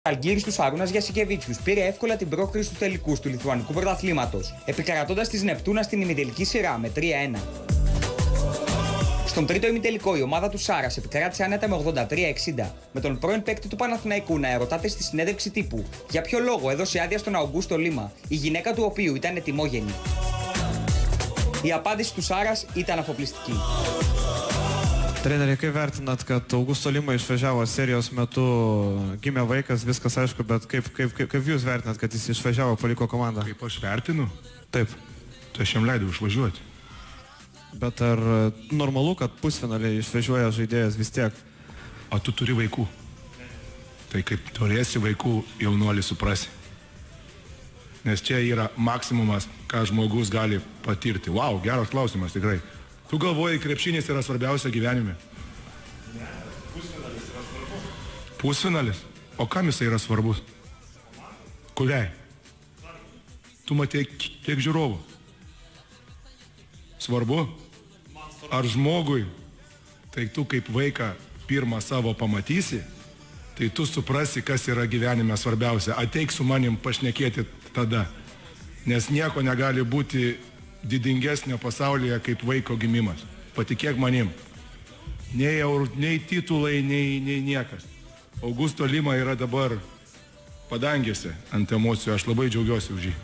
Αλγύρης του Σαρούνας Γιασικεβίτσιους πήρε εύκολα την πρόκριση στους τελικούς του Λιθουανικού Πρωταθλήματος, επικρατώντας της Νεπτούνα στην ημιτελική σειρά με 3-1. Στον τρίτο ημιτελικό η ομάδα του Σάρας επικράτησε άνετα με 83-60, με τον πρώην παίκτη του Παναθηναϊκού να ερωτάται στη συνέντευξη τύπου για ποιο λόγο έδωσε άδεια στον Αουγκούστο Λίμα, η γυναίκα του οποίου ήταν ετοιμόγενη. Η απάντηση του Σάρας ήταν αφοπλιστική. Treneri, kaip vertinat, kad Augusto Lima išvažiavo serijos metu, gimė vaikas, viskas aišku, bet kaip jūs vertinat, kad jis išvažiavo, paliko komandą? Kaip aš vertinu? Taip. Tai aš jam leidau išvažiuoti. Bet ar normalu, kad pusfinaliai išvažiuoja žaidėjas vis tiek? O tu turi vaikų. Tai kaip turėsi vaikų, jaunuolį suprasi. Nes čia yra maksimumas, ką žmogus gali patirti. Vau, geras klausimas tikrai. Tu galvoji, krepšinis yra svarbiausia gyvenime? Ne, pusfinalis yra svarbus. Pusfinalis? O kam jisai yra svarbus? Kuriai? Tu matei kiek žiūrovų? Svarbu? Ar žmogui, tai tu kaip vaiką pirmą savo pamatysi, tai tu suprasi, kas yra gyvenime svarbiausia. Ateik su manim pašnekėti tada. Nes nieko negali būti didingesnio pasaulyje kaip vaiko gimimas. Patikėk manim. Nei titulai, nei niekas. Augusto Lima yra dabar padangėse ant emocijų. Aš labai džiaugiuosi už jį.